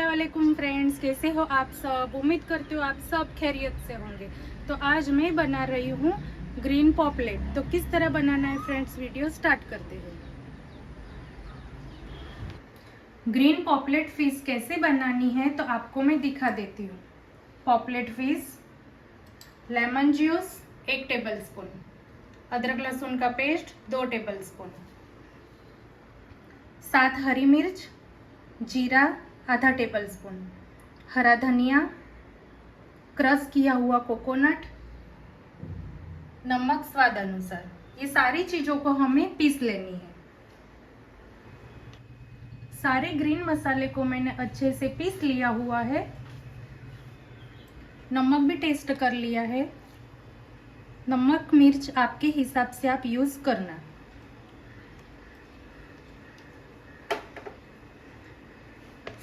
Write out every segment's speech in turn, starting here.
अस्सलाम वालेकुम फ्रेंड्स, कैसे हो आप सब। उम्मीद करती हूँ आप सब खैरियत से होंगे। तो आज मैं बना रही हूँ ग्रीन पॉपलेट। तो किस तरह बनाना है फ्रेंड्स, वीडियो स्टार्ट करते हैं। ग्रीन पॉपलेट फिश कैसे बनानी है तो आपको मैं दिखा देती हूँ। Paplet fish, lemon juice 1 tablespoon, अदरक लहसुन का पेस्ट 2 टेबलस्पून, 7 हरी मिर्च, जीरा आधा टेबलस्पून, हरा धनिया, क्रश किया हुआ कोकोनट, नमक स्वाद अनुसार। ये सारी चीज़ों को हमें पीस लेनी है। सारे ग्रीन मसाले को मैंने अच्छे से पीस लिया हुआ है। नमक भी टेस्ट कर लिया है। नमक मिर्च आपके हिसाब से आप यूज़ करना।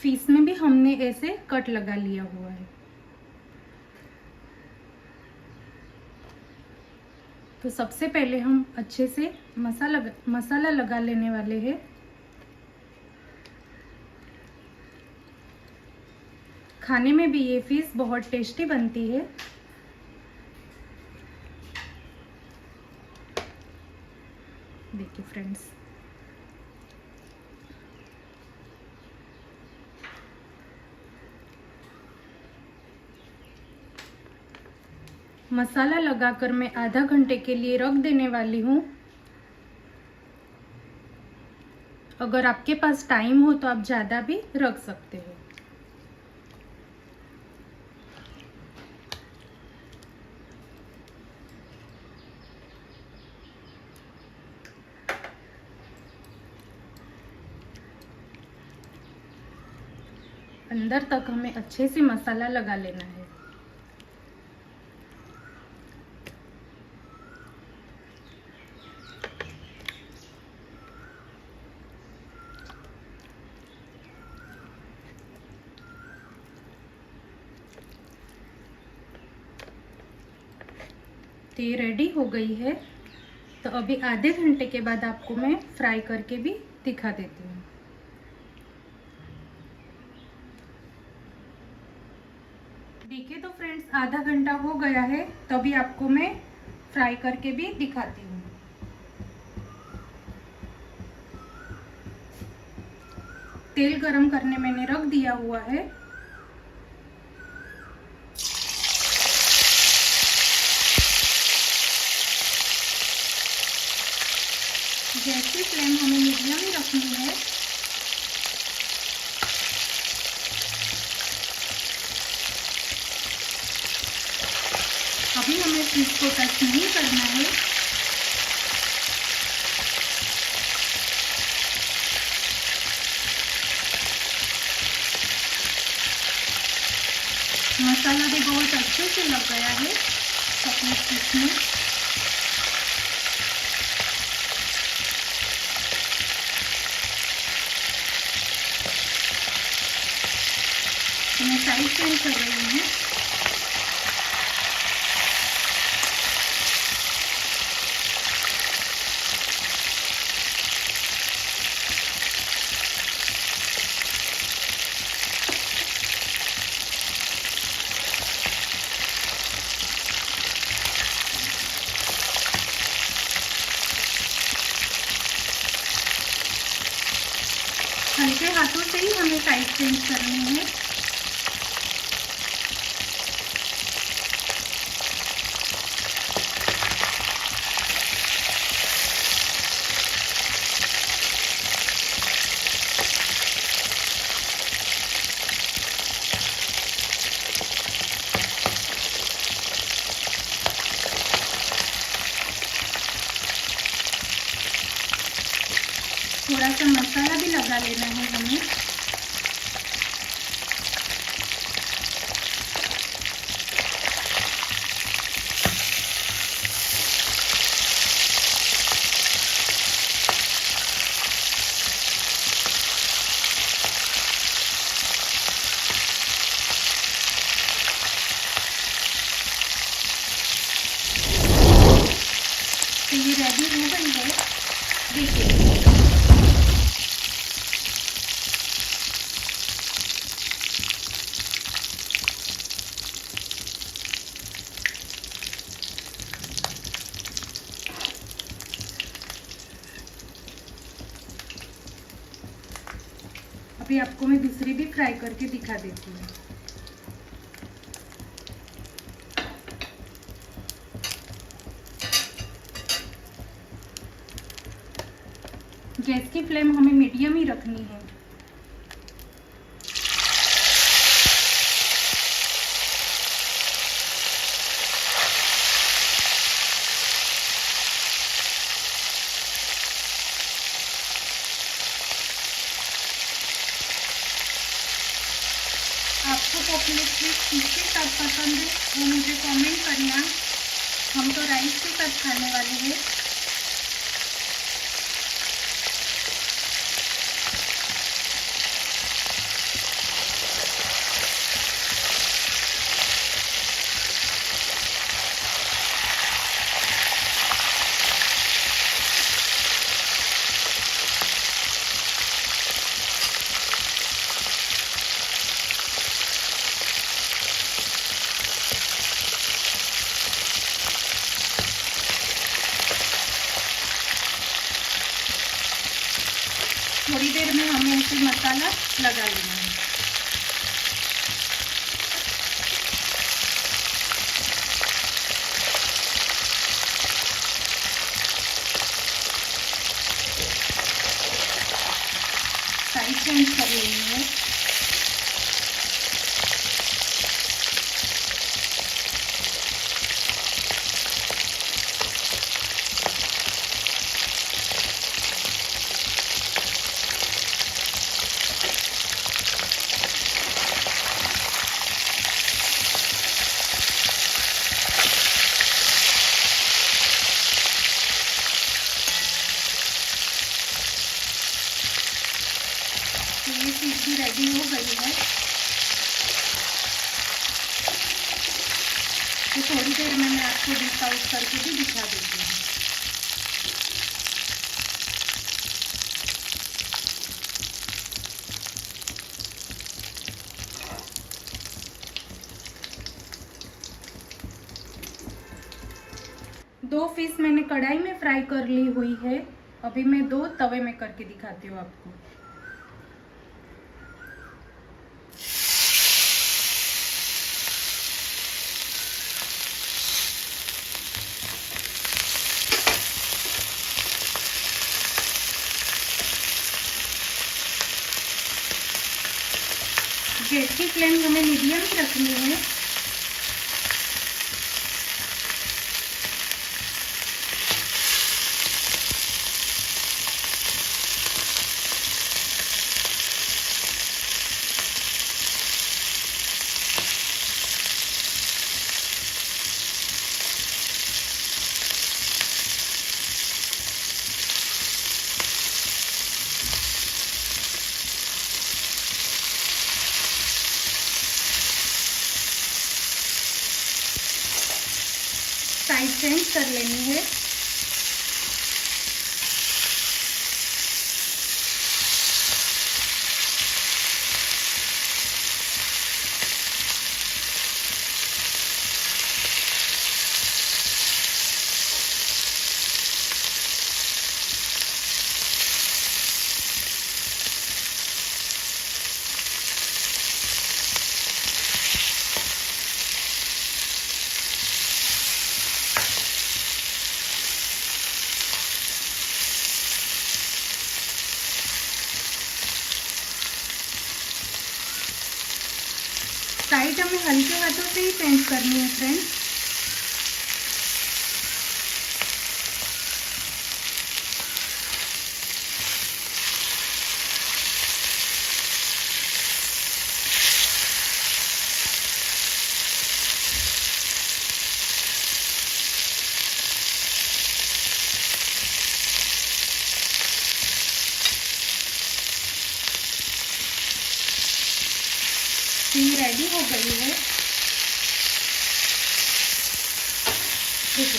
फिश में भी हमने ऐसे कट लगा लिया हुआ है। तो सबसे पहले हम अच्छे से मसाला लगा लेने वाले हैं। खाने में भी ये फिश बहुत टेस्टी बनती है। देखिए फ्रेंड्स, मसाला लगाकर मैं आधा घंटे के लिए रख देने वाली हूँ। अगर आपके पास टाइम हो तो आप ज़्यादा भी रख सकते हो। अंदर तक हमें अच्छे से मसाला लगा लेना है। तो ये रेडी हो गई है। तो अभी आधे घंटे के बाद आपको मैं फ्राई करके भी दिखा देती हूँ। देखिए तो फ्रेंड्स, आधा घंटा हो गया है। तो अभी आपको मैं फ्राई करके भी दिखाती हूँ। तेल गरम करने मैंने रख दिया हुआ है। गैस की फ्लेम हमें मीडियम ही रखनी है। अभी हमें फिश को टच नहीं करना है। मसाला भी बहुत अच्छे से लग गया है अपने फिश में। तो मैं साइड चेंज कर रही हूँ। हल्के हाथों से ही हमें साइड चेंज करनी है। थोड़ा सा मसाला भी लगा लेना है हमें। तो ये रेडी हो गई है। देखिए अभी आपको मैं दूसरी भी फ्राई करके दिखा देती हूँ। गैस की फ्लेम हमें मीडियम ही रखनी है। आपको पॉपलेट फिश किसके साथ पसंद है वो मुझे कमेंट करना। हम तो राइस के साथ खाने वाले हैं। थोड़ी देर में हमें ऐसे मसाला लगा लेना है। साइड चेंज कर लेनी है। तो ये फिश भी रेडी हो गई है। तो थोड़ी देर में मैं आपको डिश आउट करके भी दिखा देती हूँ। दो फिश मैंने कढ़ाई में फ्राई कर ली हुई है। अभी मैं दो तवे में करके दिखाती हूँ आपको। गैस की फ्लेम हमें मीडियम ही रखनी है। साइड चेंज कर लेनी है। साइड हमें हल्के हाथों से ही चेंज करनी है फ्रेंड्स। ये रेडी हो गई है। देखो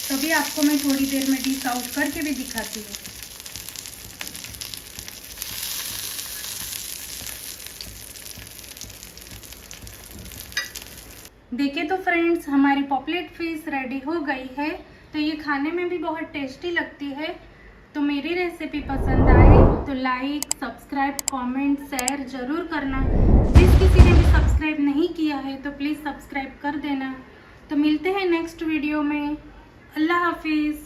तभी आपको मैं थोड़ी देर में डिश आउट करके भी दिखाती हूँ। देखिए तो फ्रेंड्स, हमारी पॉपलेट फिश रेडी हो गई है। तो ये खाने में भी बहुत टेस्टी लगती है। तो मेरी रेसिपी पसंद आए तो लाइक, सब्सक्राइब, कमेंट, शेयर ज़रूर करना। जिस किसी ने भी सब्सक्राइब नहीं किया है तो प्लीज़ सब्सक्राइब कर देना। तो मिलते हैं नेक्स्ट वीडियो में। अल्लाह हाफिज़।